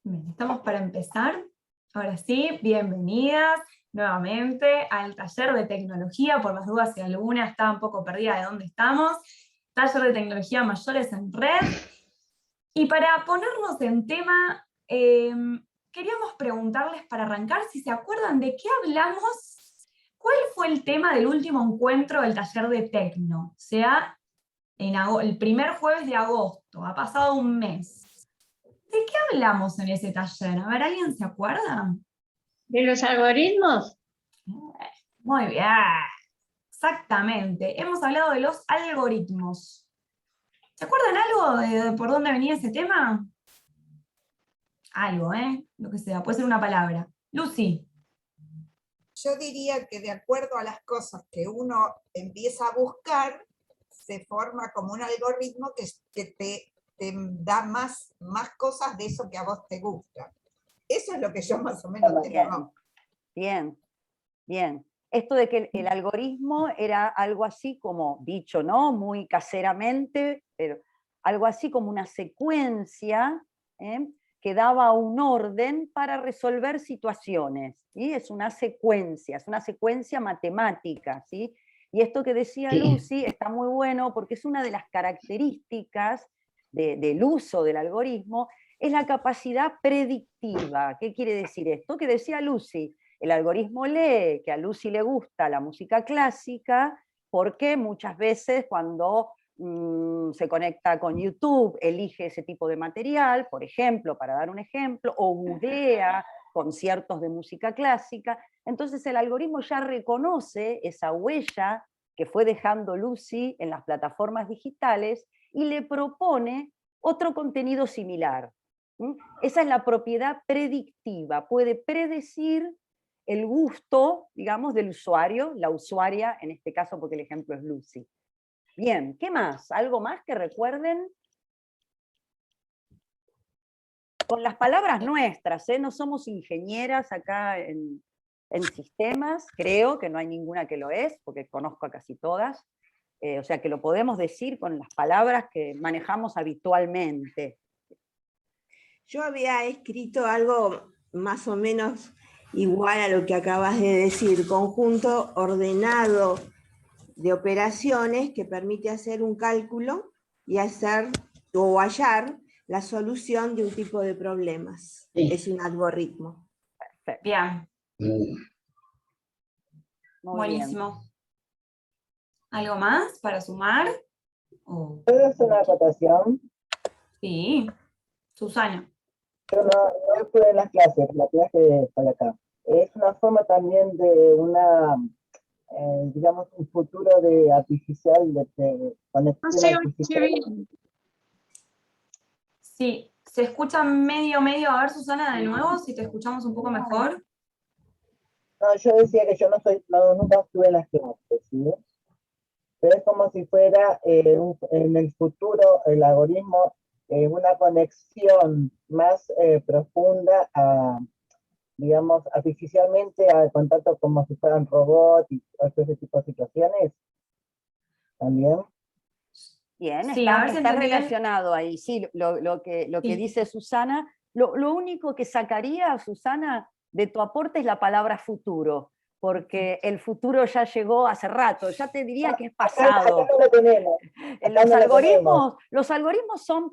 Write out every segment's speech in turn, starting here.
Bien, estamos para empezar. Ahora sí, bienvenidas nuevamente al taller de tecnología, por las dudas si alguna está un poco perdida de dónde estamos. Taller de tecnología mayores en red. Y para ponernos en tema, queríamos preguntarles para arrancar si se acuerdan de qué hablamos, cuál fue el tema del último encuentro del taller de Tecno. O sea, el primer jueves de agosto, ha pasado un mes. ¿De qué hablamos en ese taller? A ver, ¿alguien se acuerda? ¿De los algoritmos? Muy bien, exactamente. Hemos hablado de los algoritmos. ¿Se acuerdan algo de por dónde venía ese tema? Algo, lo que sea, puede ser una palabra. Lucy. Yo diría que de acuerdo a las cosas que uno empieza a buscar, se forma como un algoritmo que te da más cosas de eso que a vos te gusta. Eso es lo que yo más o menos tengo. Bien. Esto de que el algoritmo era algo así como, dicho, ¿no? Muy caseramente, pero algo así como una secuencia que daba un orden para resolver situaciones. ¿Sí? Es una secuencia matemática. ¿Sí? Y esto que decía Lucy está muy bueno porque es una de las características del uso del algoritmo, es la capacidad predictiva. ¿Qué quiere decir esto? Que decía Lucy, el algoritmo lee que a Lucy le gusta la música clásica, porque muchas veces cuando se conecta con YouTube, elige ese tipo de material, por ejemplo, para dar un ejemplo, o googlea conciertos de música clásica, entonces el algoritmo ya reconoce esa huella que fue dejando Lucy en las plataformas digitales y le propone otro contenido similar. Esa es la propiedad predictiva, puede predecir el gusto, digamos, del usuario, la usuaria, en este caso porque el ejemplo es Lucy. Bien, ¿qué más? ¿Algo más que recuerden? Con las palabras nuestras, no somos ingenieras acá en sistemas, creo que no hay ninguna que lo es, porque conozco a casi todas, o sea que lo podemos decir con las palabras que manejamos habitualmente. Yo había escrito algo más o menos igual a lo que acabas de decir, conjunto ordenado de operaciones que permite hacer un cálculo y hacer o hallar la solución de un tipo de problemas. Sí. Es un algoritmo. Perfecto. Bien. Muy buenísimo. Bien. ¿Algo más para sumar? ¿Puedo hacer una acotación? Sí. Susana. Yo no estuve en las clases, la clase por acá. Es una forma también de digamos, un futuro de artificial, de conexión artificial. Sí, se escucha medio. A ver, Susana, de nuevo, si te escuchamos un poco mejor. No, yo decía que yo nunca estuve en las clases, ¿sí? Pero es como si fuera en el futuro el algoritmo una conexión más profunda digamos, artificialmente al contacto como si fueran robots y ese tipo de situaciones. También. Bien, sí, está relacionado ahí, sí, lo que sí. dice Susana. Lo único que sacaría, Susana, de tu aporte es la palabra futuro, porque el futuro ya llegó hace rato, ya te diría que es pasado. Acá no lo tenemos. Los algoritmos son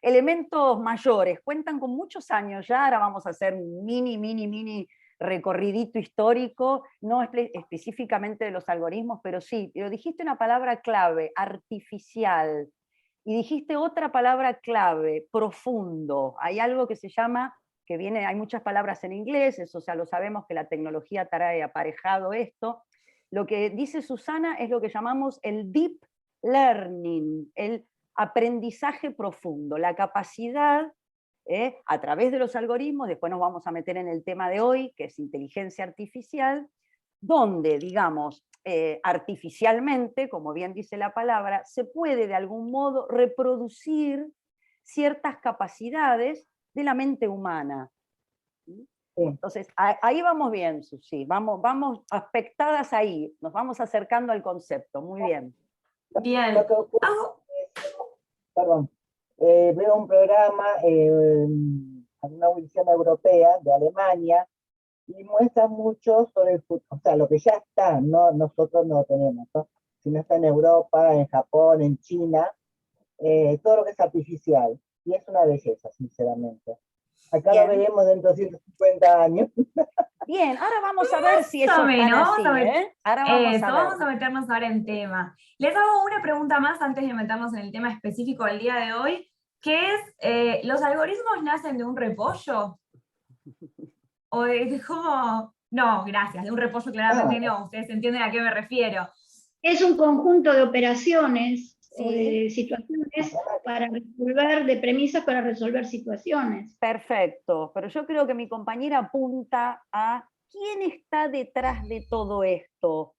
elementos mayores, cuentan con muchos años ya, ahora vamos a hacer un mini recorridito histórico, no específicamente de los algoritmos, pero sí, pero dijiste una palabra clave, artificial, y dijiste otra palabra clave, profundo. Hay algo que se llama, hay muchas palabras en inglés, eso ya lo sabemos que la tecnología trae aparejado esto. Lo que dice Susana es lo que llamamos el deep learning, el aprendizaje profundo, la capacidad a través de los algoritmos, después nos vamos a meter en el tema de hoy, que es inteligencia artificial, donde, digamos, artificialmente, como bien dice la palabra, se puede de algún modo reproducir ciertas capacidades de la mente humana. ¿Sí? Entonces, ahí vamos bien, Susi, vamos aspectadas ahí, nos vamos acercando al concepto, muy bien. Bien. Perdón, veo un programa una audición europea de Alemania, y muestra mucho sobre el futuro, o sea, lo que ya está, no, nosotros no lo tenemos, ¿no? Sino está en Europa, en Japón, en China, todo lo que es artificial, y es una belleza, sinceramente. Acá Bien. lo veremos dentro de 150 años. Bien, ahora vamos a ver si Más eso o es tan menos, así, ¿eh? Ahora vamos a vamos a ver. meternos ahora en tema. Les hago una pregunta más antes de meternos en el tema específico del día de hoy, que es, ¿los algoritmos nacen de un repollo? ¿O de cómo? No, gracias, de un repollo claramente no, ustedes entienden a qué me refiero. Es un conjunto de operaciones o Sí. de situaciones para resolver, de premisas para resolver situaciones. Perfecto, pero yo creo que mi compañera apunta a quién está detrás de todo esto.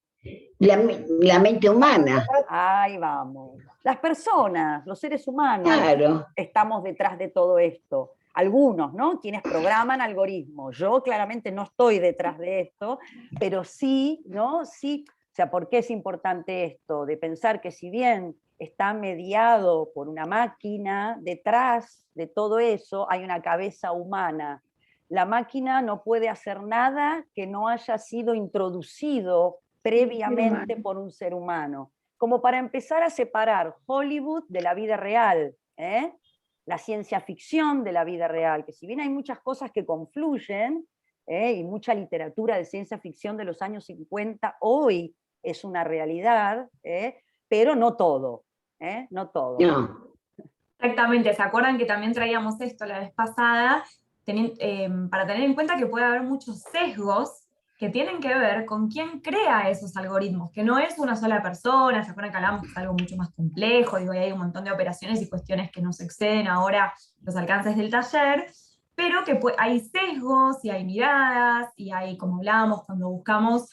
La mente humana, Ahí vamos. Las personas, los seres humanos, claro. estamos detrás de todo esto. Algunos, ¿no? Quienes programan algoritmos. Yo claramente no estoy detrás de esto, pero sí, ¿no? Sí. O sea, ¿por qué es importante esto? De pensar que si bien está mediado por una máquina, detrás de todo eso hay una cabeza humana. La máquina no puede hacer nada que no haya sido introducido previamente por un ser humano. Como para empezar a separar Hollywood de la vida real, ¿eh? La ciencia ficción de la vida real, que si bien hay muchas cosas que confluyen, y mucha literatura de ciencia ficción de los años 50 hoy es una realidad, pero no todo, no todo. No. Exactamente, ¿se acuerdan que también traíamos esto la vez pasada? Para tener en cuenta que puede haber muchos sesgos que tienen que ver con quién crea esos algoritmos, que no es una sola persona. ¿Se acuerdan que hablamos que es algo mucho más complejo? Digo, y hay un montón de operaciones y cuestiones que nos exceden ahora los alcances del taller, pero que hay sesgos y hay miradas, y hay, como hablábamos cuando buscamos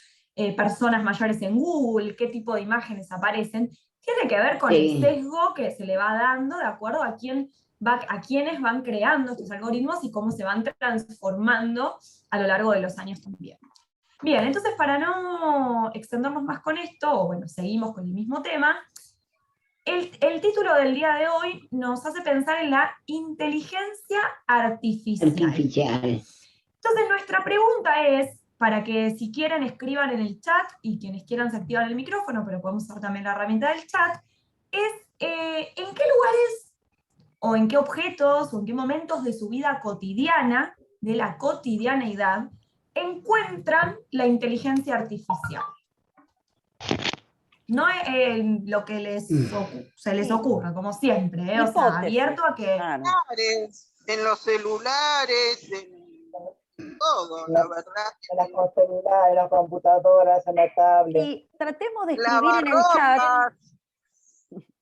personas mayores en Google, qué tipo de imágenes aparecen, tiene que ver con el sesgo que se le va dando de acuerdo a quienes van creando estos algoritmos y cómo se van transformando a lo largo de los años también. Bien, entonces para no extendernos más con esto, o bueno, seguimos con el mismo tema, el título del día de hoy nos hace pensar en la inteligencia artificial. Entonces nuestra pregunta es, para que si quieren escriban en el chat, y quienes quieran se activan el micrófono, pero podemos usar también la herramienta del chat, es ¿en qué lugares, o en qué objetos, o en qué momentos de su vida cotidiana, de la cotidianeidad, encuentran la inteligencia artificial? No es lo que se les ocurra, como siempre, o sea, abierto a que... En los celulares, en todo, la verdad. En las celulares, en las computadoras, en la tablet. Sí, tratemos de escribir en el chat.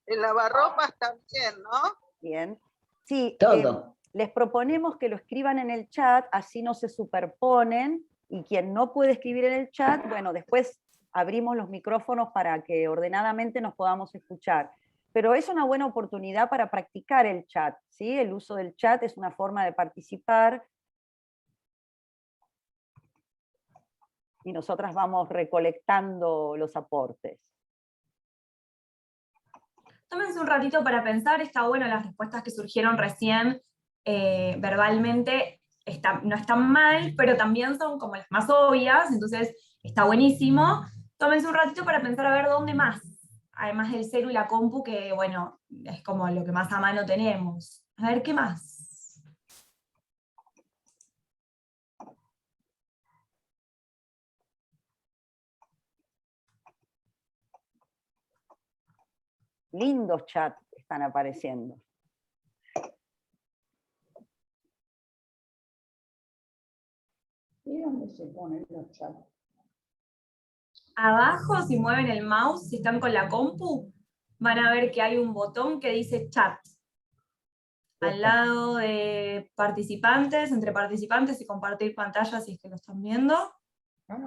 En lavarropas también, ¿no? Bien. Sí, todo. Les proponemos que lo escriban en el chat, así no se superponen, y quien no puede escribir en el chat, bueno, después abrimos los micrófonos para que ordenadamente nos podamos escuchar. Pero es una buena oportunidad para practicar el chat, ¿sí? El uso del chat es una forma de participar, y nosotras vamos recolectando los aportes. Tómense un ratito para pensar, está bueno las respuestas que surgieron recién verbalmente, no están mal, pero también son como las más obvias, entonces está buenísimo. Tómense un ratito para pensar a ver dónde más, además del celu y la compu, que bueno, es como lo que más a mano tenemos. A ver, ¿qué más? Lindos chats están apareciendo. ¿Y dónde se ponen los chats? Abajo, si mueven el mouse, si están con la compu, van a ver que hay un botón que dice chat. Al lado de participantes, entre participantes y compartir pantalla, si es que lo están viendo.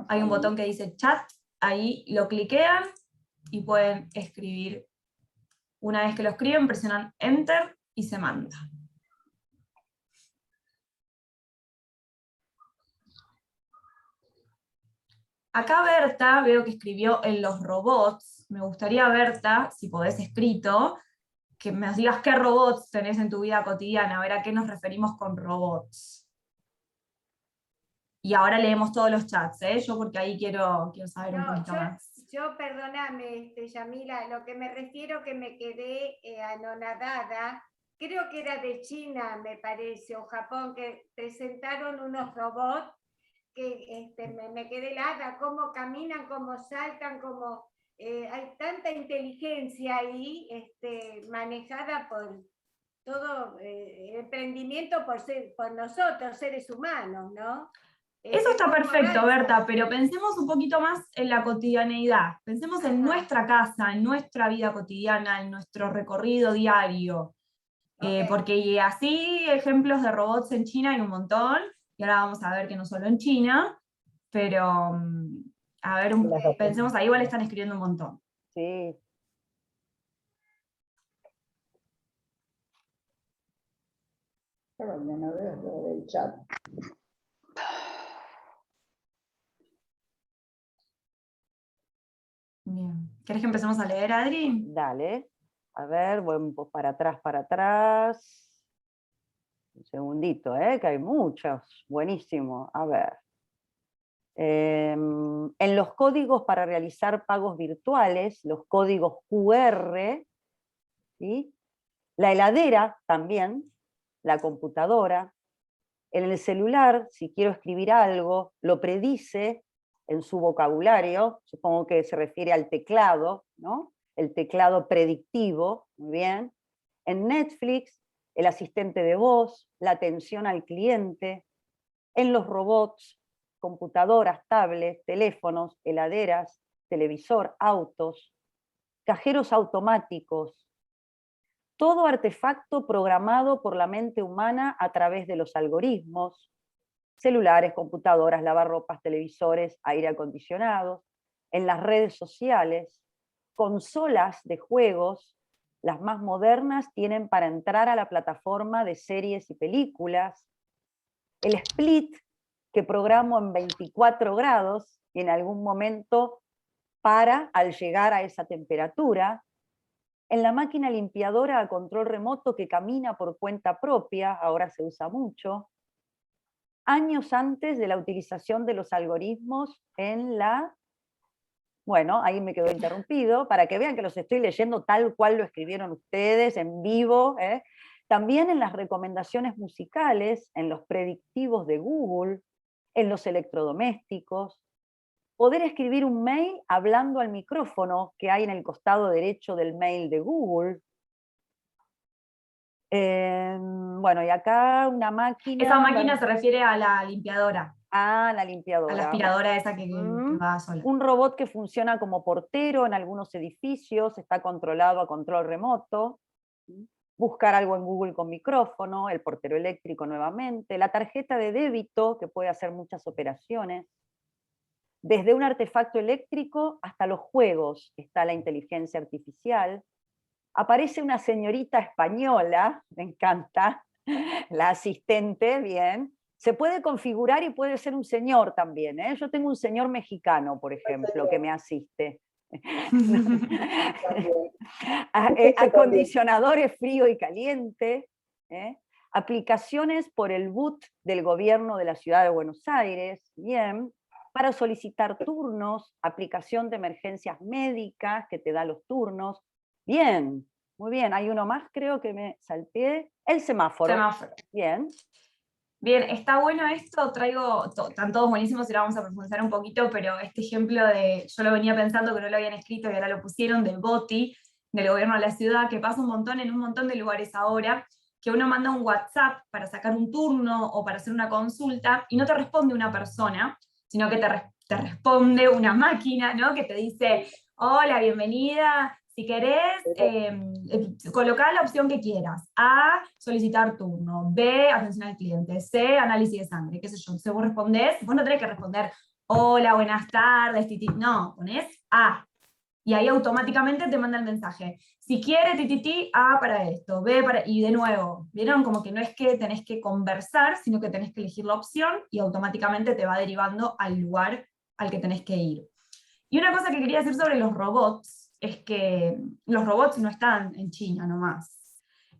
Hay un botón que dice chat, ahí lo cliquean y pueden escribir. Una vez que lo escriben, presionan Enter y se manda. Acá Berta, veo que escribió en los robots. Me gustaría, Berta, si podés escrito, que me digas qué robots tenés en tu vida cotidiana, a ver a qué nos referimos con robots. Y ahora leemos todos los chats, yo porque ahí quiero saber un poquito más. Yo, perdóname, Yamila, lo que me refiero que me quedé anonadada, creo que era de China, me parece, o Japón, que presentaron unos robots que me quedé helada, cómo caminan, cómo saltan, cómo hay tanta inteligencia ahí manejada por todo emprendimiento por nosotros, seres humanos, ¿no? Eso está perfecto, avanza. Berta, pero pensemos un poquito más en la cotidianeidad. Pensemos en nuestra casa, en nuestra vida cotidiana, en nuestro recorrido diario. Porque así ejemplos de robots en China hay un montón, y ahora vamos a ver que no solo en China, pero a ver, pensemos ahí, igual están escribiendo un montón. Sí. No veo lo del chat. Bien. ¿Querés que empecemos a leer, Adri? Dale. A ver, voy un poco para atrás. Un segundito, que hay muchos. Buenísimo. A ver. En los códigos para realizar pagos virtuales, los códigos QR, ¿sí? La heladera también, la computadora, en el celular, si quiero escribir algo, lo predice en su vocabulario, supongo que se refiere al teclado, ¿no? El teclado predictivo, muy bien. En Netflix, el asistente de voz, la atención al cliente. En los robots, computadoras, tablets, teléfonos, heladeras, televisor, autos, cajeros automáticos. Todo artefacto programado por la mente humana a través de los algoritmos, celulares, computadoras, lavarropas, televisores, aire acondicionados, en las redes sociales, consolas de juegos, las más modernas tienen para entrar a la plataforma de series y películas, el split que programo en 24 grados y en algún momento para al llegar a esa temperatura, en la máquina limpiadora a control remoto que camina por cuenta propia, ahora se usa mucho, años antes de la utilización de los algoritmos en la... Bueno, ahí me quedó interrumpido, para que vean que los estoy leyendo tal cual lo escribieron ustedes, en vivo. También en las recomendaciones musicales, en los predictivos de Google, en los electrodomésticos, poder escribir un mail hablando al micrófono que hay en el costado derecho del mail de Google. Bueno, y acá una máquina... Esa máquina se refiere a la limpiadora. Ah, la limpiadora. A la aspiradora esa que va sola. Un robot que funciona como portero en algunos edificios, está controlado a control remoto. Buscar algo en Google con micrófono, el portero eléctrico nuevamente, la tarjeta de débito que puede hacer muchas operaciones. Desde un artefacto eléctrico hasta los juegos está la inteligencia artificial. Aparece una señorita española, me encanta, la asistente, bien. Se puede configurar y puede ser un señor también. Yo tengo un señor mexicano, por ejemplo, que me asiste. Acondicionadores frío y caliente. Aplicaciones por el boot del gobierno de la ciudad de Buenos Aires, bien. Para solicitar turnos, aplicación de emergencias médicas que te da los turnos. Bien, muy bien. Hay uno más, creo que me salteé. El semáforo. Bien. Bien, está bueno esto, están todos buenísimos y ahora vamos a profundizar un poquito, pero este ejemplo yo lo venía pensando que no lo habían escrito y ahora lo pusieron, de Boti, del gobierno de la ciudad, que pasa un montón en un montón de lugares ahora, que uno manda un WhatsApp para sacar un turno o para hacer una consulta y no te responde una persona, sino que te responde una máquina, ¿no? Que te dice, hola, bienvenida, si querés, colocá la opción que quieras. A, solicitar turno. B, atención al cliente. C, análisis de sangre, qué sé yo. Si vos respondés, vos no tenés que responder, hola, buenas tardes, titi. No, ponés A. Y ahí automáticamente te manda el mensaje. Si quiere, tititi, A para esto, B para... Y de nuevo, ¿vieron? Como que no es que tenés que conversar, sino que tenés que elegir la opción y automáticamente te va derivando al lugar al que tenés que ir. Y una cosa que quería decir sobre los robots, es que los robots no están en China nomás.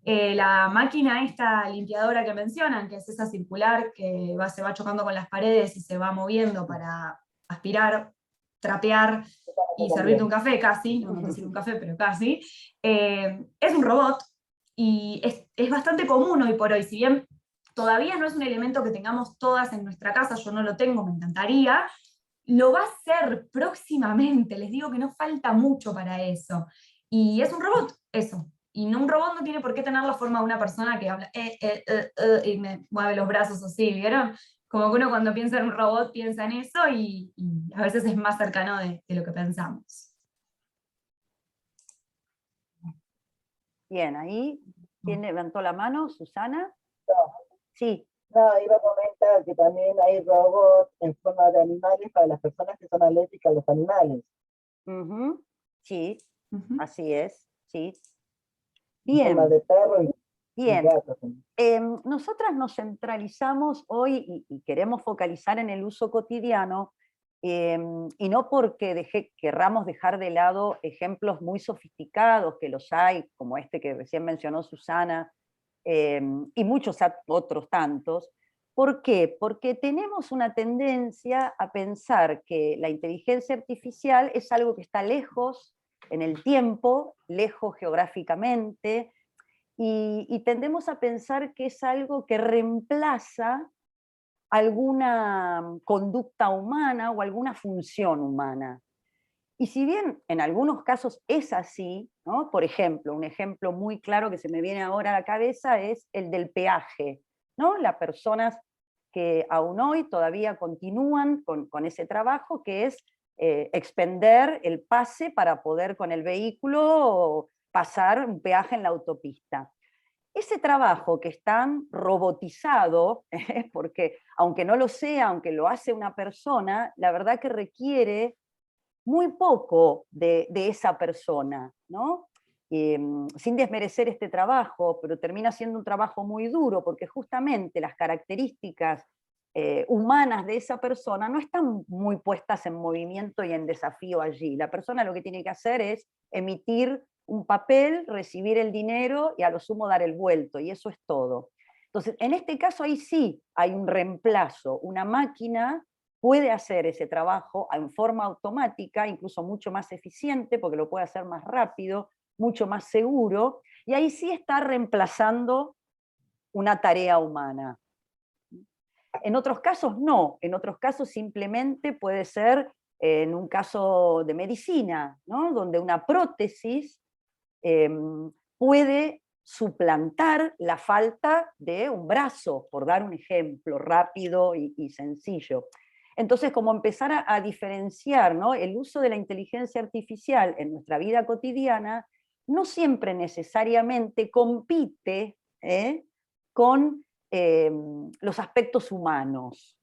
La máquina esta limpiadora que mencionan, que es esa circular que se va chocando con las paredes y se va moviendo para aspirar, trapear y servirte un café casi, no tanto decir un café, pero casi, es un robot y es bastante común hoy por hoy, si bien todavía no es un elemento que tengamos todas en nuestra casa, yo no lo tengo, me encantaría, lo va a ser próximamente, les digo que no falta mucho para eso. Y es un robot, eso. Y no, un robot no tiene por qué tener la forma de una persona que habla y me mueve los brazos así, ¿vieron? Como que uno cuando piensa en un robot piensa en eso y a veces es más cercano de lo que pensamos. Bien, ahí, ¿quién levantó la mano? ¿Susana? No. Sí. No, iba a comentar que también hay robots en forma de animales para las personas que son alérgicas a los animales. Sí, así es, sí. Bien. En forma de perro y gato. Nosotras nos centralizamos hoy y queremos focalizar en el uso cotidiano, y no porque querramos dejar de lado ejemplos muy sofisticados, que los hay, como este que recién mencionó Susana, y muchos otros tantos. ¿Por qué? Porque tenemos una tendencia a pensar que la inteligencia artificial es algo que está lejos en el tiempo, lejos geográficamente, y tendemos a pensar que es algo que reemplaza alguna conducta humana o alguna función humana. Y si bien en algunos casos es así, ¿no? Por ejemplo, un ejemplo muy claro que se me viene ahora a la cabeza es el del peaje, ¿no? Las personas que aún hoy todavía continúan con ese trabajo, que es expender el pase para poder con el vehículo pasar un peaje en la autopista. Ese trabajo que es tan robotizado, porque aunque no lo sea, aunque lo hace una persona, la verdad que requiere muy poco de esa persona, ¿no? Sin desmerecer este trabajo, pero termina siendo un trabajo muy duro, porque justamente las características humanas de esa persona no están muy puestas en movimiento y en desafío allí. La persona lo que tiene que hacer es emitir un papel, recibir el dinero y a lo sumo dar el vuelto, y eso es todo. Entonces, en este caso ahí sí hay un reemplazo, una máquina puede hacer ese trabajo en forma automática, incluso mucho más eficiente, porque lo puede hacer más rápido, mucho más seguro, y ahí sí está reemplazando una tarea humana. En otros casos no, en otros casos simplemente puede ser en un caso de medicina, ¿no? Donde una prótesis puede suplantar la falta de un brazo, por dar un ejemplo rápido y sencillo. Entonces, como empezar a diferenciar, ¿no? El uso de la inteligencia artificial en nuestra vida cotidiana no siempre necesariamente compite con los aspectos humanos.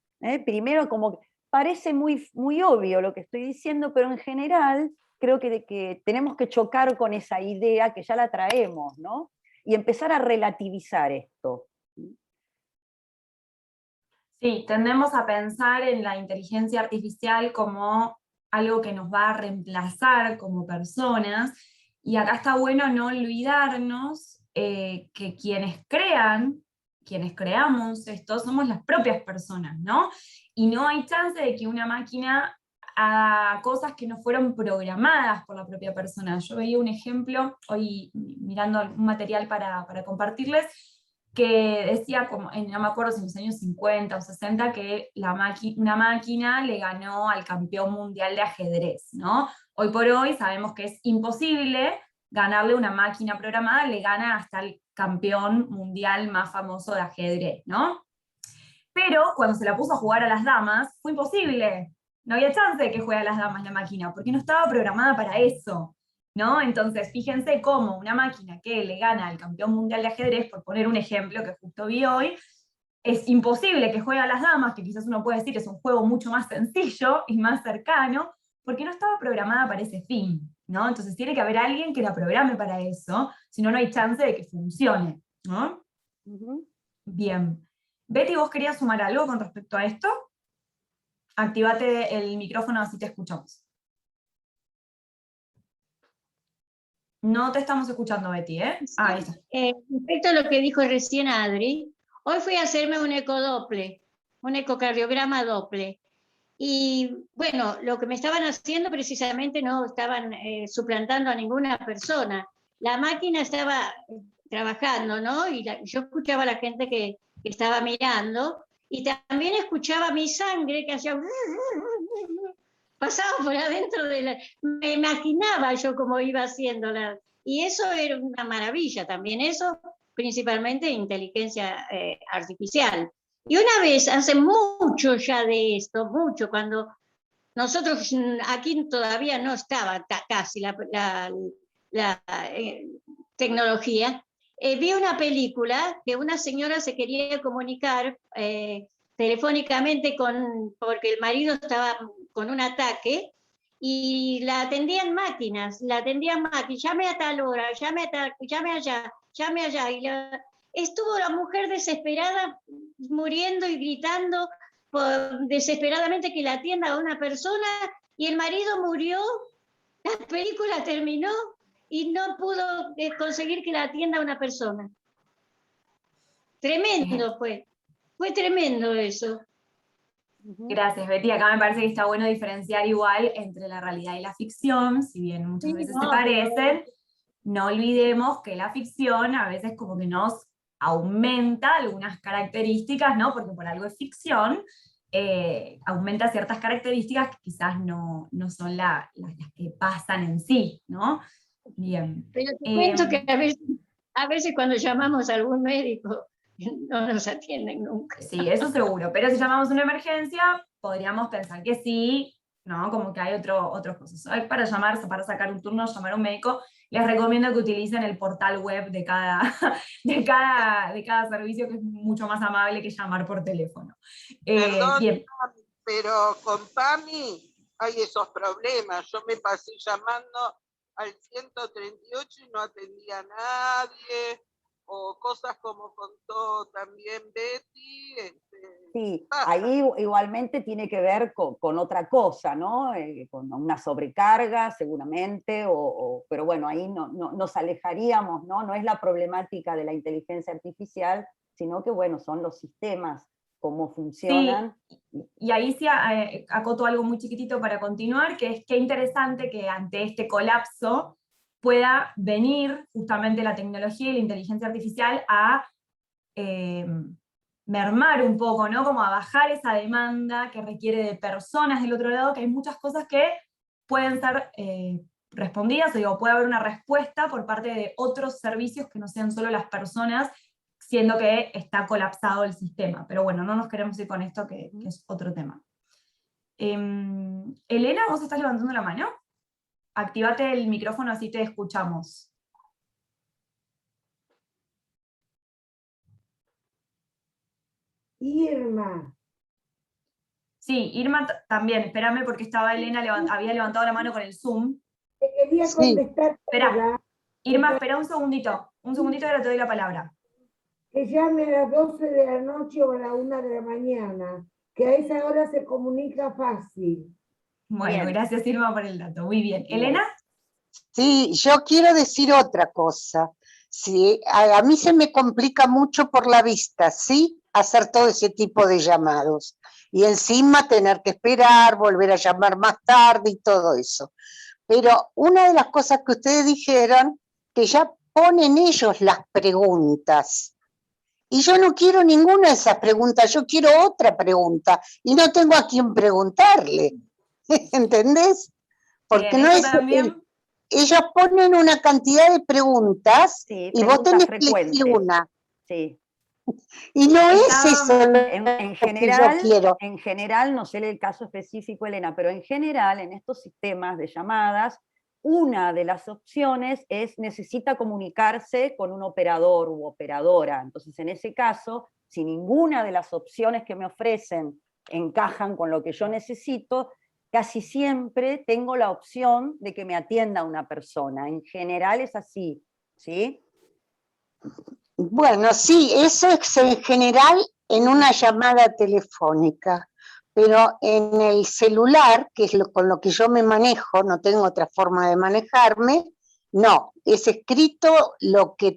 Primero, como parece muy, muy obvio lo que estoy diciendo, pero en general creo que tenemos que chocar con esa idea que ya la traemos, ¿no? Y empezar a relativizar esto. Sí, tendemos a pensar en la inteligencia artificial como algo que nos va a reemplazar como personas, y acá está bueno no olvidarnos que quienes creamos esto, somos las propias personas, ¿no? Y no hay chance de que una máquina haga cosas que no fueron programadas por la propia persona. Yo veía un ejemplo, hoy mirando un material para compartirles, que decía, como, no me acuerdo si en los años 50 o 60, que una máquina le ganó al campeón mundial de ajedrez, ¿no? Hoy por hoy sabemos que es imposible ganarle una máquina programada, le gana hasta el campeón mundial más famoso de ajedrez, ¿no? Pero cuando se la puso a jugar a las damas, fue imposible. No había chance de que juegue a las damas la máquina, porque no estaba programada para eso, ¿no? Entonces, fíjense cómo una máquina que le gana al campeón mundial de ajedrez, por poner un ejemplo que justo vi hoy, es imposible que juegue a las damas, que quizás uno puede decir es un juego mucho más sencillo y más cercano, porque no estaba programada para ese fin, ¿no? Entonces tiene que haber alguien que la programe para eso, si no, no hay chance de que funcione, ¿no? Bien. Betty, ¿vos querías sumar algo con respecto a esto? Activate el micrófono así te escuchamos. No te estamos escuchando, Betty, ¿eh? Ah, ahí está. Respecto a lo que dijo recién Adri, hoy fui a hacerme un ecodople, un ecocardiograma doble. Y bueno, lo que me estaban haciendo precisamente no estaban suplantando a ninguna persona. La máquina estaba trabajando, ¿no? Y yo escuchaba a la gente que estaba mirando y también escuchaba mi sangre que hacía... pasaba por adentro de la... Me imaginaba yo cómo iba haciéndola. Y eso era una maravilla también, eso principalmente inteligencia artificial. Y una vez, hace mucho ya de esto, mucho, cuando nosotros aquí todavía no estaba casi la tecnología, vi una película que una señora se quería comunicar telefónicamente porque el marido estaba con un ataque y la atendían máquinas, llame a tal hora, llame allá, llame allá. Y estuvo la mujer desesperada, muriendo y gritando desesperadamente que la atienda a una persona, y el marido murió, la película terminó y no pudo conseguir que la atienda a una persona. Tremendo fue tremendo eso. Gracias, Betty. Acá me parece que está bueno diferenciar igual entre la realidad y la ficción, si bien muchas veces se parecen. No olvidemos que la ficción a veces como que nos aumenta algunas características, ¿no? Porque por algo es ficción, aumenta ciertas características que quizás no son las que pasan en sí, ¿no? Bien. Pero te cuento que a veces cuando llamamos a algún médico no nos atienden nunca. Sí, eso seguro, pero si llamamos una emergencia, podríamos pensar que sí, ¿no? Como que hay otros cosas. Para sacar un turno, llamar a un médico, les recomiendo que utilicen el portal web de cada servicio, que es mucho más amable que llamar por teléfono. Perdón, bien. pero con PAMI hay esos problemas. Yo me pasé llamando al 138 y no atendía a nadie, o cosas como contó también Betty. Sí, ahí igualmente tiene que ver con otra cosa, ¿no? Con una sobrecarga seguramente, pero bueno, ahí nos alejaríamos, ¿no? No es la problemática de la inteligencia artificial, sino que bueno, son los sistemas, cómo funcionan. Sí, y ahí sí acoto algo muy chiquitito para continuar, que es que interesante que ante este colapso pueda venir justamente la tecnología y la inteligencia artificial a mermar un poco, ¿no? Como a bajar esa demanda que requiere de personas del otro lado, que hay muchas cosas que pueden ser respondidas, o digo, puede haber una respuesta por parte de otros servicios que no sean solo las personas, siendo que está colapsado el sistema. Pero bueno, no nos queremos ir con esto, que es otro tema. Elena, ¿vos estás levantando la mano? Activate el micrófono, así te escuchamos. Irma. Sí, Irma también, espérame porque estaba Elena, había levantado la mano con el Zoom. Te quería contestar. Espera, Irma, espera un segundito y ahora te doy la palabra. Que llame a las 12 de la noche o a la 1 de la mañana, que a esa hora se comunica fácil. Bueno, bien. Gracias Irma por el dato, muy bien. ¿Elena? Sí, yo quiero decir otra cosa. Sí, a mí se me complica mucho por la vista, ¿sí? Hacer todo ese tipo de llamados. Y encima tener que esperar, volver a llamar más tarde y todo eso. Pero una de las cosas que ustedes dijeron, que ya ponen ellos las preguntas. Y yo no quiero ninguna de esas preguntas, yo quiero otra pregunta. Y no tengo a quién preguntarle. ¿Entendés? Porque bien, no es... Ellos ponen una cantidad de preguntas, sí, y vos tenés que elegir una. Sí. Y no es eso en general, que yo quiero. En general, no sé el caso específico, Elena, pero en general, en estos sistemas de llamadas, una de las opciones es necesita comunicarse con un operador u operadora. Entonces, en ese caso, si ninguna de las opciones que me ofrecen encajan con lo que yo necesito, casi siempre tengo la opción de que me atienda una persona. En general es así, ¿sí? Bueno, sí, eso es en general en una llamada telefónica, pero en el celular, que es con lo que yo me manejo, no tengo otra forma de manejarme, No, es escrito lo que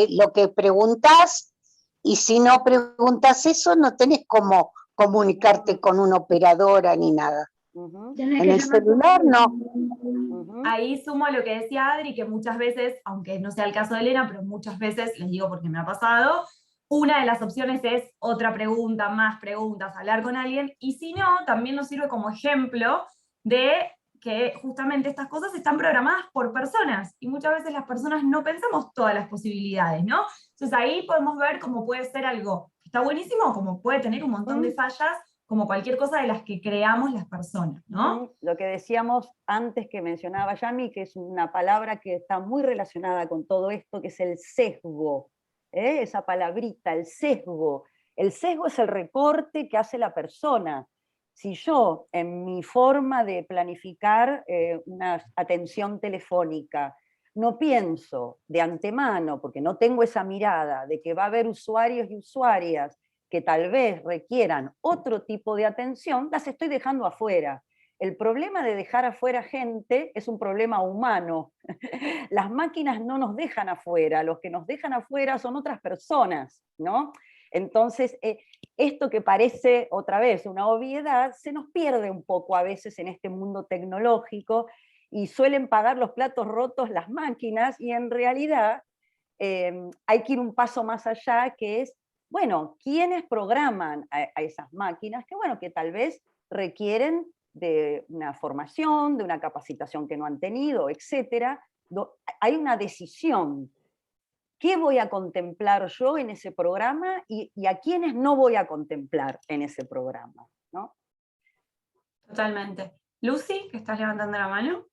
lo que preguntás, y si no preguntas eso, no tenés cómo comunicarte con una operadora ni nada. En el celular no. Ahí sumo lo que decía Adri, que muchas veces, aunque no sea el caso de Elena, pero muchas veces, les digo porque me ha pasado, una de las opciones es otra pregunta, más preguntas, hablar con alguien, y si no, también nos sirve como ejemplo de que justamente estas cosas están programadas por personas, y muchas veces las personas no pensamos todas las posibilidades, ¿no? Entonces ahí podemos ver cómo puede ser algo que está buenísimo, como puede tener un montón de fallas, como cualquier cosa de las que creamos las personas, ¿no? Lo que decíamos antes que mencionaba Yami, que es una palabra que está muy relacionada con todo esto, que es el sesgo, esa palabrita, el sesgo. El sesgo es el recorte que hace la persona. Si yo, en mi forma de planificar una atención telefónica, no pienso de antemano, porque no tengo esa mirada, de que va a haber usuarios y usuarias que tal vez requieran otro tipo de atención, las estoy dejando afuera. El problema de dejar afuera gente es un problema humano. Las máquinas no nos dejan afuera, los que nos dejan afuera son otras personas, ¿no? Entonces, esto que parece otra vez una obviedad, se nos pierde un poco a veces en este mundo tecnológico, y suelen pagar los platos rotos las máquinas, y en realidad hay que ir un paso más allá, que es, bueno, ¿quiénes programan a esas máquinas? Que bueno, que tal vez requieren de una formación, de una capacitación que no han tenido, etc. Hay una decisión. ¿Qué voy a contemplar yo en ese programa y a quiénes no voy a contemplar en ese programa, ¿no? Totalmente. Lucy, que estás levantando la mano.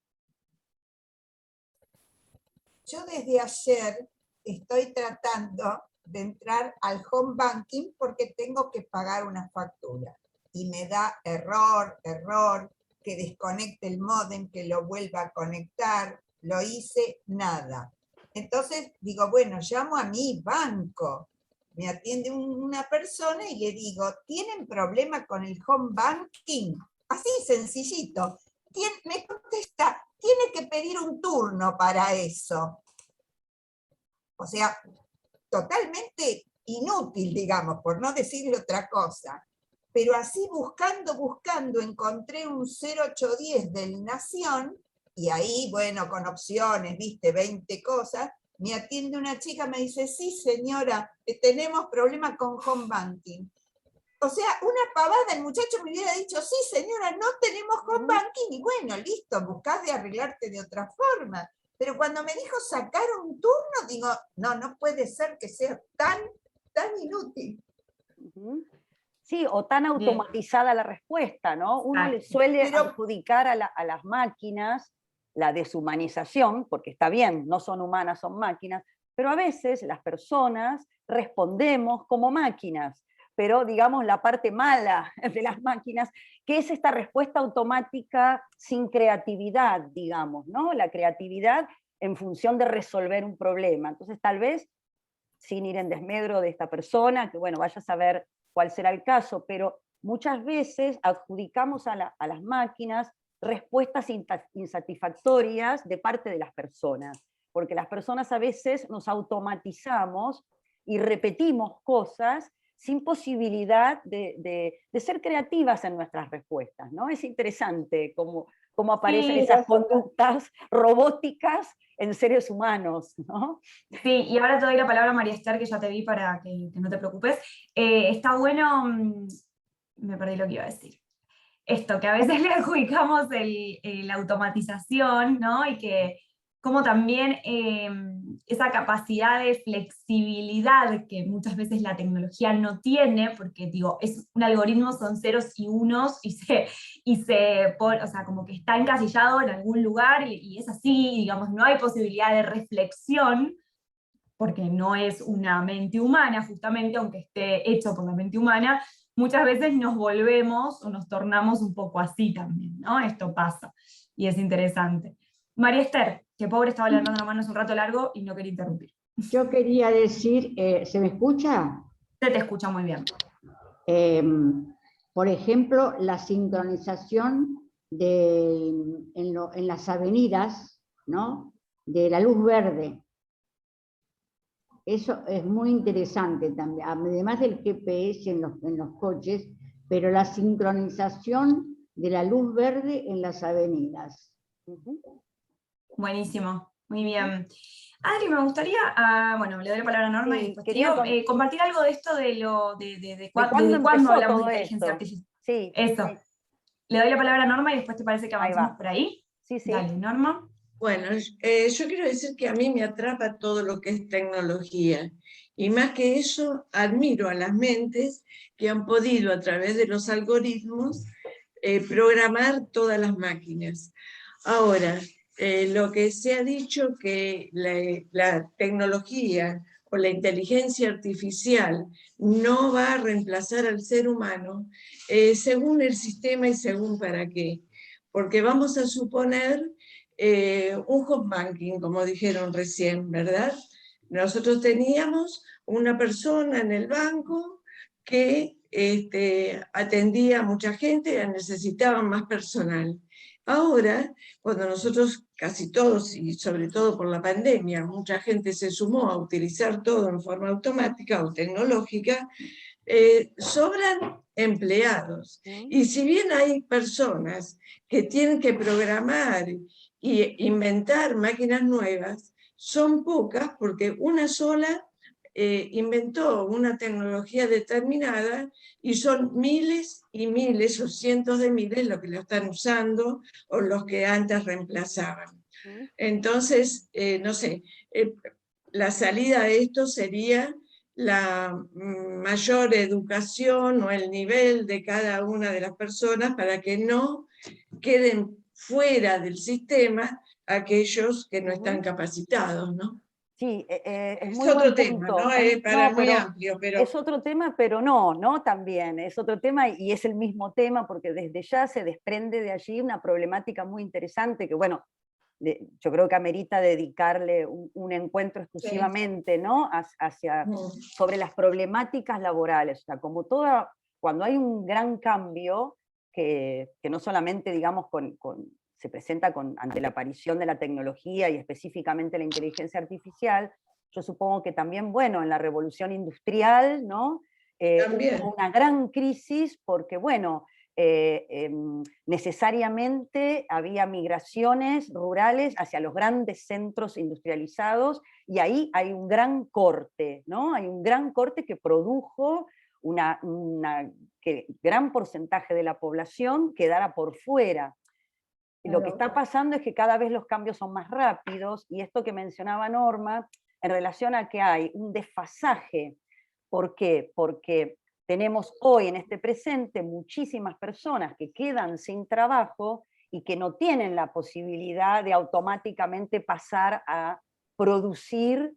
Yo desde ayer estoy tratando de entrar al home banking porque tengo que pagar una factura. Y me da error, que desconecte el módem, que lo vuelva a conectar. Lo hice, nada. Entonces digo, bueno, llamo a mi banco. Me atiende una persona y le digo, ¿tienen problema con el home banking? Así sencillito. Me contesta, tiene que pedir un turno para eso. O sea, totalmente inútil, digamos, por no decirle otra cosa. Pero así buscando, encontré un 0810 del Nación, y ahí, bueno, con opciones, viste, 20 cosas, me atiende una chica, me dice, sí señora, tenemos problemas con home banking. O sea, una pavada, el muchacho me hubiera dicho, sí señora, no tenemos home banking, y bueno, listo, buscás de arreglarte de otra forma. Pero cuando me dijo sacar un turno, digo, no puede ser que sea tan inútil. Sí, o tan automatizada la respuesta, ¿no? Uno le suele adjudicar a las máquinas la deshumanización, porque está bien, no son humanas, son máquinas, pero a veces las personas respondemos como máquinas, pero digamos la parte mala de las máquinas, que es esta respuesta automática sin creatividad, digamos, ¿no? La creatividad en función de resolver un problema. Entonces tal vez, sin ir en desmedro de esta persona, que bueno, vaya a saber cuál será el caso, pero muchas veces adjudicamos a las máquinas respuestas insatisfactorias de parte de las personas, porque las personas a veces nos automatizamos y repetimos cosas sin posibilidad de ser creativas en nuestras respuestas, ¿no? Es interesante cómo aparecen esas conductas robóticas en seres humanos, ¿no? Sí, y ahora te doy la palabra a María Esther, que ya te vi para que no te preocupes. Está bueno, me perdí lo que iba a decir. Esto, que a veces le adjudicamos la automatización, ¿no? Y que como también esa capacidad de flexibilidad que muchas veces la tecnología no tiene, porque digo, es un algoritmo, son ceros y unos, o sea, como que está encasillado en algún lugar, y es así, digamos, no hay posibilidad de reflexión, porque no es una mente humana, justamente, aunque esté hecho por la mente humana, muchas veces nos volvemos o nos tornamos un poco así también, ¿no? Esto pasa, y es interesante. María Esther, que pobre estaba levantando la mano hace un rato largo y no quería interrumpir. Yo quería decir, ¿se me escucha? Se te escucha muy bien. Por ejemplo, la sincronización en las avenidas, ¿no? de la luz verde. Eso es muy interesante también, además del GPS en los coches, pero la sincronización de la luz verde en las avenidas. Buenísimo, muy bien. Adri, me gustaría, bueno, le doy la palabra a Norma y Sí, después quería Tío, compartir algo de esto ¿de cuándo empezó hablamos de todo inteligencia esto? artificial. Sí, Eso. sí, Le doy la palabra a Norma y después te parece que ahí avancemos va. por ahí. Sí, sí. Dale, Norma. Bueno, yo quiero decir que a mí me atrapa todo lo que es tecnología. Y más que eso, admiro a las mentes que han podido, a través de los algoritmos, programar todas las máquinas. Ahora, lo que se ha dicho que la tecnología o la inteligencia artificial no va a reemplazar al ser humano, según el sistema y según para qué. Porque vamos a suponer un home banking, como dijeron recién, ¿verdad? Nosotros teníamos una persona en el banco que atendía a mucha gente, necesitaban más personal. Ahora, cuando nosotros, casi todos, y sobre todo por la pandemia, mucha gente se sumó a utilizar todo en forma automática o tecnológica, sobran empleados. Y si bien hay personas que tienen que programar y inventar máquinas nuevas, son pocas porque una sola inventó una tecnología determinada y son miles y miles o cientos de miles los que lo están usando o los que antes reemplazaban. Entonces, no sé, la salida de esto sería la mayor educación o el nivel de cada una de las personas para que no queden fuera del sistema aquellos que no están capacitados, ¿no? Sí, es Es muy otro buen tema, punto. ¿no? Es, Para no, muy pero amplio, pero... es otro tema, pero no, también. Es otro tema y es el mismo tema porque desde ya se desprende de allí una problemática muy interesante que, bueno, yo creo que amerita dedicarle un encuentro exclusivamente, ¿no? Sobre las problemáticas laborales. O sea, como toda, cuando hay un gran cambio, que no solamente, digamos, se presenta ante la aparición de la tecnología y específicamente la inteligencia artificial, yo supongo que también, bueno, en la revolución industrial, ¿no? Hubo una gran crisis porque, bueno, necesariamente había migraciones rurales hacia los grandes centros industrializados y ahí hay un gran corte, ¿no? Hay un gran corte que produjo que gran porcentaje de la población quedara por fuera. Lo que está pasando es que cada vez los cambios son más rápidos y esto que mencionaba Norma, en relación a que hay un desfasaje. ¿Por qué? Porque tenemos hoy en este presente muchísimas personas que quedan sin trabajo y que no tienen la posibilidad de automáticamente pasar a producir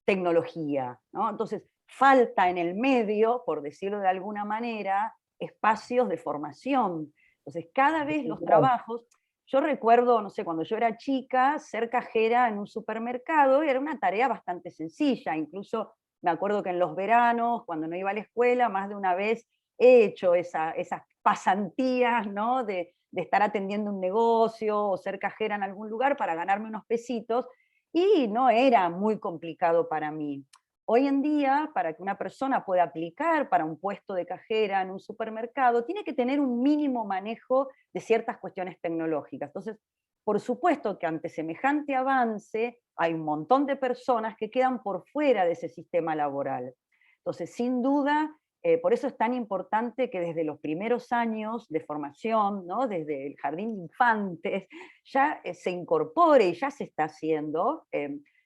tecnología, ¿no? Entonces, falta en el medio, por decirlo de alguna manera, espacios de formación. Entonces, cada vez los trabajos, yo recuerdo, no sé, cuando yo era chica, ser cajera en un supermercado era una tarea bastante sencilla, incluso me acuerdo que en los veranos, cuando no iba a la escuela, más de una vez he hecho esas pasantías, ¿no? de estar atendiendo un negocio o ser cajera en algún lugar para ganarme unos pesitos, y no era muy complicado para mí. Hoy en día, para que una persona pueda aplicar para un puesto de cajera en un supermercado, tiene que tener un mínimo manejo de ciertas cuestiones tecnológicas. Entonces, por supuesto que ante semejante avance hay un montón de personas que quedan por fuera de ese sistema laboral. Entonces, sin duda, por eso es tan importante que desde los primeros años de formación, ¿no? Desde el jardín de infantes, ya se incorpore, y ya se está haciendo,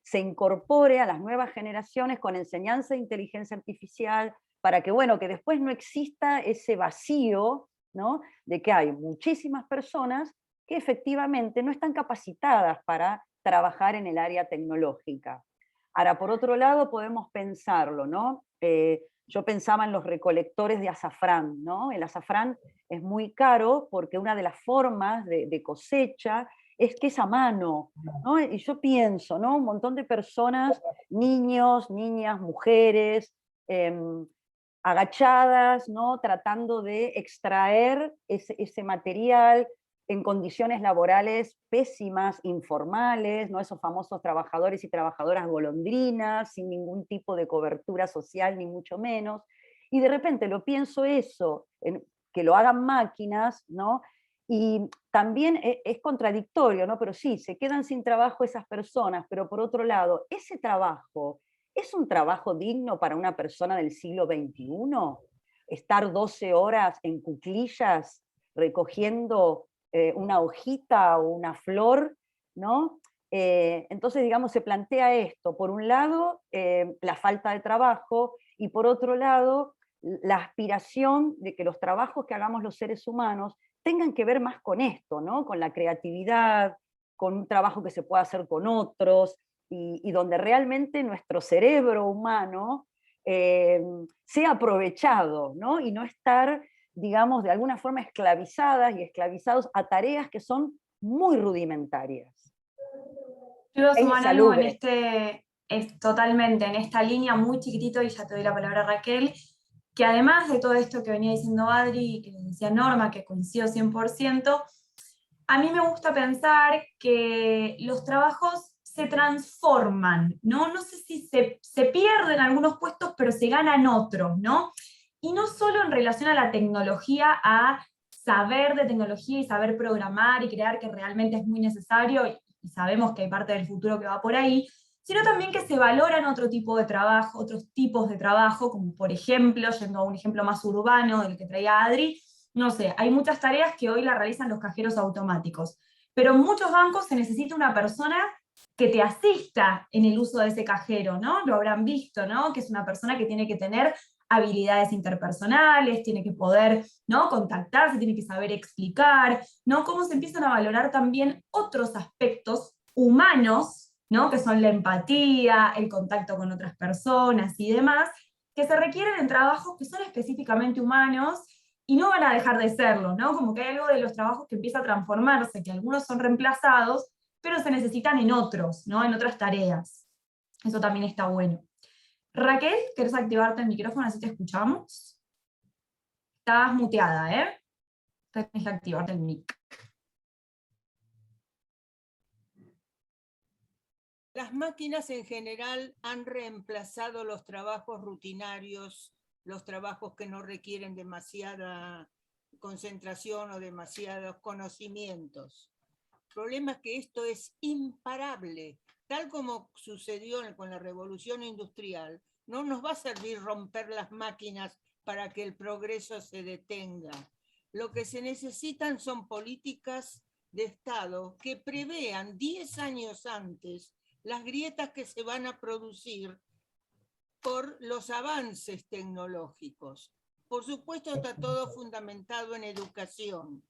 se incorpore a las nuevas generaciones con enseñanza de inteligencia artificial, para que, bueno, que después no exista ese vacío, ¿no? De que hay muchísimas personas que efectivamente no están capacitadas para trabajar en el área tecnológica. Ahora, por otro lado, podemos pensarlo, ¿no? Yo pensaba en los recolectores de azafrán, ¿no? El azafrán es muy caro porque una de las formas de cosecha es que es a mano, ¿no? Y yo pienso, ¿no? Un montón de personas, niños, niñas, mujeres, agachadas, ¿no? Tratando de extraer ese material, en condiciones laborales pésimas, informales, ¿no? Esos famosos trabajadores y trabajadoras golondrinas, sin ningún tipo de cobertura social, ni mucho menos. Y de repente lo pienso eso, que lo hagan máquinas, ¿no? Y también es contradictorio, ¿no? Pero sí, se quedan sin trabajo esas personas, pero por otro lado, ese trabajo, ¿es un trabajo digno para una persona del siglo XXI? Estar 12 horas en cuclillas recogiendo una hojita o una flor, ¿no? Entonces, digamos, se plantea esto, por un lado, la falta de trabajo, y por otro lado, la aspiración de que los trabajos que hagamos los seres humanos tengan que ver más con esto, ¿no? Con la creatividad, con un trabajo que se pueda hacer con otros, y donde realmente nuestro cerebro humano sea aprovechado, ¿no? Y no estar, digamos, de alguna forma esclavizadas y esclavizados a tareas que son muy rudimentarias. Yo iba a Es sumar algo en insalubre. totalmente, en esta línea muy chiquitito, y ya te doy la palabra, Raquel, que además de todo esto que venía diciendo Adri, y que decía Norma, que coincido 100%, a mí me gusta pensar que los trabajos se transforman, ¿no? No sé si se pierden algunos puestos, pero se ganan otros, ¿no? Y no solo en relación a la tecnología, a saber de tecnología y saber programar y crear, que realmente es muy necesario, y sabemos que hay parte del futuro que va por ahí, sino también que se valoran otro tipo de trabajo, otros tipos de trabajo, como por ejemplo, yendo a un ejemplo más urbano del que traía Adri, no sé, hay muchas tareas que hoy la realizan los cajeros automáticos, pero en muchos bancos se necesita una persona que te asista en el uso de ese cajero, ¿no? Lo habrán visto, ¿no? Que es una persona que tiene que tener habilidades interpersonales, tiene que poder, ¿no? Contactarse, tiene que saber explicar, ¿no? Cómo se empiezan a valorar también otros aspectos humanos, ¿no? Que son la empatía, el contacto con otras personas y demás, que se requieren en trabajos que son específicamente humanos y no van a dejar de serlo, ¿no? Como que hay algo de los trabajos que empieza a transformarse, que algunos son reemplazados, pero se necesitan en otros, ¿no? En otras tareas. Eso también está bueno. Raquel, ¿querés activarte el micrófono así te escuchamos? Estás muteada, ¿eh? Tenés que activarte el mic. Las máquinas en general han reemplazado los trabajos rutinarios, los trabajos que no requieren demasiada concentración o demasiados conocimientos. El problema es que esto es imparable. Tal como sucedió con la revolución industrial, no nos va a servir romper las máquinas para que el progreso se detenga. Lo que se necesitan son políticas de Estado que prevean 10 años antes las grietas que se van a producir por los avances tecnológicos. Por supuesto, está todo fundamentado en educación.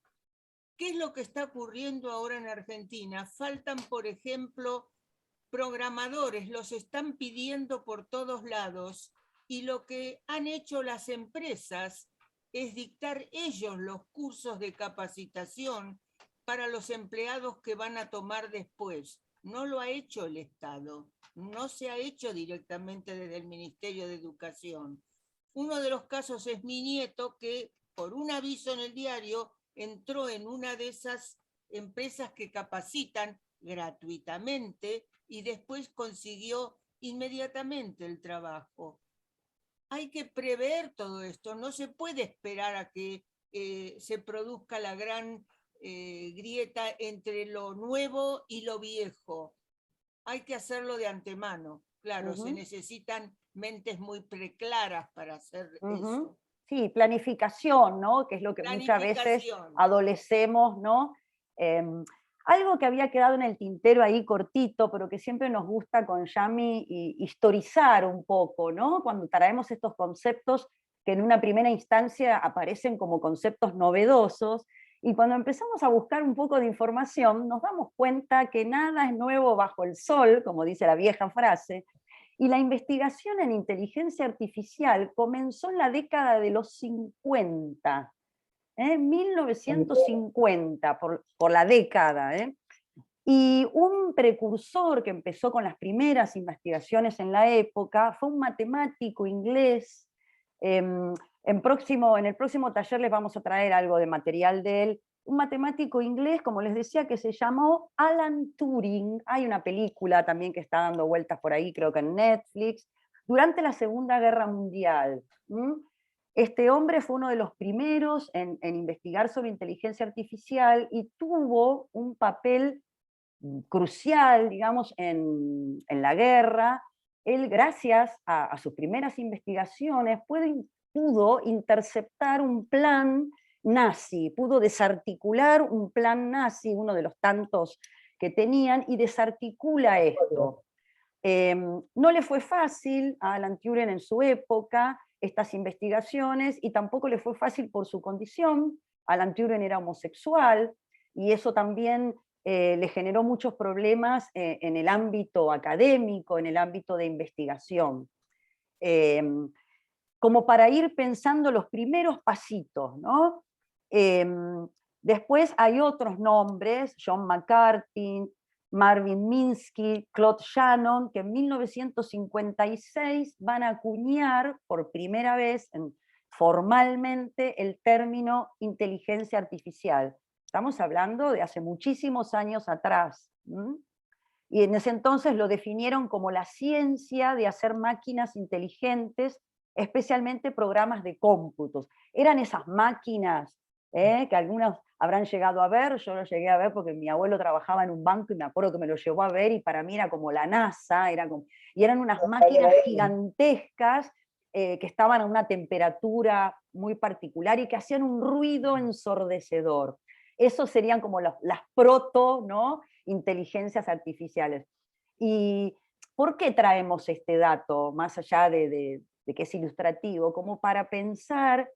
¿Qué es lo que está ocurriendo ahora en Argentina? Faltan, por ejemplo, programadores, los están pidiendo por todos lados, y lo que han hecho las empresas es dictar ellos los cursos de capacitación para los empleados que van a tomar después. No lo ha hecho el Estado, no se ha hecho directamente desde el Ministerio de Educación. Uno de los casos es mi nieto, que por un aviso en el diario entró en una de esas empresas que capacitan gratuitamente y después consiguió inmediatamente el trabajo. Hay que prever todo esto, no se puede esperar a que se produzca la gran grieta entre lo nuevo y lo viejo. Hay que hacerlo de antemano. Claro, se necesitan mentes muy preclaras para hacer eso. Sí, planificación, ¿no? Que es lo que muchas veces adolecemos, ¿no? Algo que había quedado en el tintero ahí cortito, pero que siempre nos gusta con Yami historizar un poco, ¿no? Cuando traemos estos conceptos que en una primera instancia aparecen como conceptos novedosos, y cuando empezamos a buscar un poco de información, nos damos cuenta que nada es nuevo bajo el sol, como dice la vieja frase, y la investigación en inteligencia artificial comenzó en la década de los 50, 1950, por la década. Y un precursor que empezó con las primeras investigaciones en la época fue un matemático inglés. En el próximo taller les vamos a traer algo de material de él, un matemático inglés, como les decía, que se llamó Alan Turing. Hay una película también que está dando vueltas por ahí, creo que en Netflix, durante la Segunda Guerra Mundial. Este hombre fue uno de los primeros en investigar sobre inteligencia artificial y tuvo un papel crucial, digamos, en la guerra. Él, gracias a sus primeras investigaciones, pudo interceptar un plan nazi, pudo desarticular un plan nazi, uno de los tantos que tenían, y desarticula esto. No le fue fácil a Alan Turing en su época estas investigaciones, y tampoco le fue fácil por su condición. Alan Turing era homosexual, y eso también le generó muchos problemas en el ámbito académico, en el ámbito de investigación. Como para ir pensando los primeros pasitos, ¿no? Después hay otros nombres, John McCarthy, Marvin Minsky, Claude Shannon, que en 1956 van a acuñar por primera vez formalmente el término inteligencia artificial. Estamos hablando de hace muchísimos años atrás. Y en ese entonces lo definieron como la ciencia de hacer máquinas inteligentes, especialmente programas de cómputos. Eran esas máquinas que algunos habrán llegado a ver. Yo lo llegué a ver porque mi abuelo trabajaba en un banco y me acuerdo que me lo llevó a ver, y para mí era como la NASA, y eran unas máquinas gigantescas que estaban a una temperatura muy particular y que hacían un ruido ensordecedor. Esos serían como las proto, ¿no?, inteligencias artificiales. ¿Y por qué traemos este dato, más allá de que es ilustrativo? Como para pensar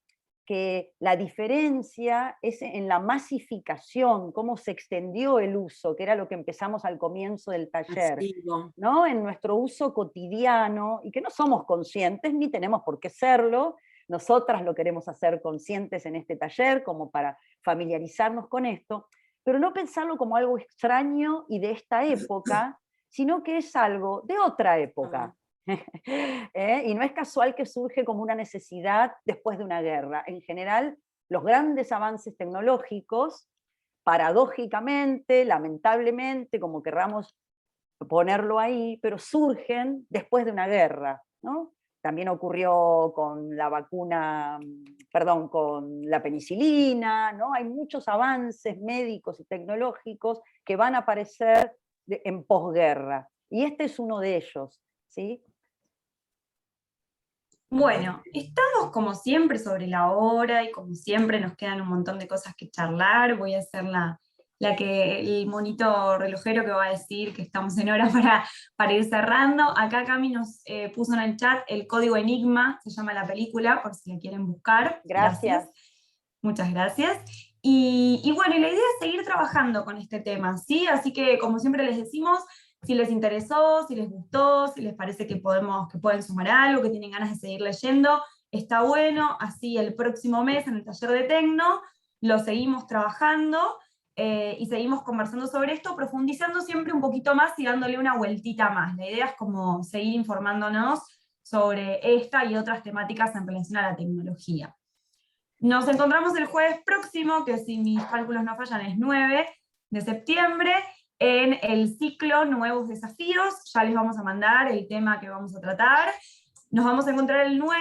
que la diferencia es en la masificación, cómo se extendió el uso, que era lo que empezamos al comienzo del taller, ¿no? En nuestro uso cotidiano, y que no somos conscientes, ni tenemos por qué serlo. Nosotras lo queremos hacer conscientes en este taller, como para familiarizarnos con esto, pero no pensarlo como algo extraño y de esta época, sino que es algo de otra época. Y no es casual que surge como una necesidad después de una guerra. En general, los grandes avances tecnológicos, paradójicamente, lamentablemente, como querramos ponerlo ahí, pero surgen después de una guerra, ¿no? También ocurrió con la vacuna, perdón, con la penicilina, ¿no? Hay muchos avances médicos y tecnológicos que van a aparecer en posguerra, y este es uno de ellos, ¿sí? Bueno, estamos como siempre sobre la hora y como siempre nos quedan un montón de cosas que charlar. Voy a hacer el monito relojero que va a decir que estamos en hora para ir cerrando. Acá Cami nos puso en el chat el código Enigma, se llama la película, por si la quieren buscar. Gracias. Muchas gracias. Y bueno, y la idea es seguir trabajando con este tema, ¿sí? Así que, como siempre les decimos, si les interesó, si les gustó, si les parece que pueden sumar algo, que tienen ganas de seguir leyendo, está bueno. Así el próximo mes en el taller de Tecno lo seguimos trabajando y seguimos conversando sobre esto, profundizando siempre un poquito más y dándole una vueltita más. La idea es como seguir informándonos sobre esta y otras temáticas en relación a la tecnología. Nos encontramos el jueves próximo, que si mis cálculos no fallan es 9 de septiembre, en el ciclo Nuevos Desafíos. Ya les vamos a mandar el tema que vamos a tratar. Nos vamos a encontrar el 9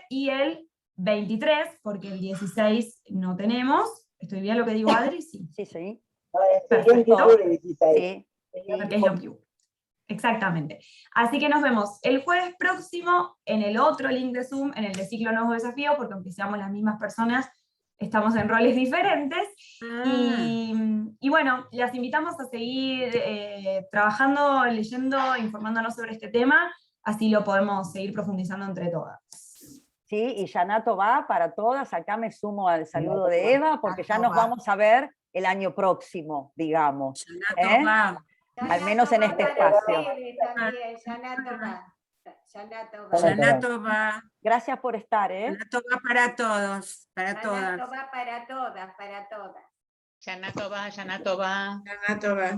y el 23, porque el 16 no tenemos. ¿Estoy bien lo que digo, Adri? Sí. Sí. Perfecto. Sí. Porque es Yom Kippur. Exactamente. Así que nos vemos el jueves próximo en el otro link de Zoom, en el de ciclo Nuevos Desafíos, porque aunque seamos las mismas personas, estamos en roles diferentes. Y bueno, las invitamos a seguir trabajando, leyendo, informándonos sobre este tema, así lo podemos seguir profundizando entre todas. Sí, y Yanato va para todas. Acá me sumo al saludo de Eva, porque ya nos vamos a ver el año próximo, digamos. Al menos en este espacio. Yanato va. Gracias por estar, Yanato va para todos, para todas. Yanato va para todas, para todas. Yanato va, Yanato va. Yanato va.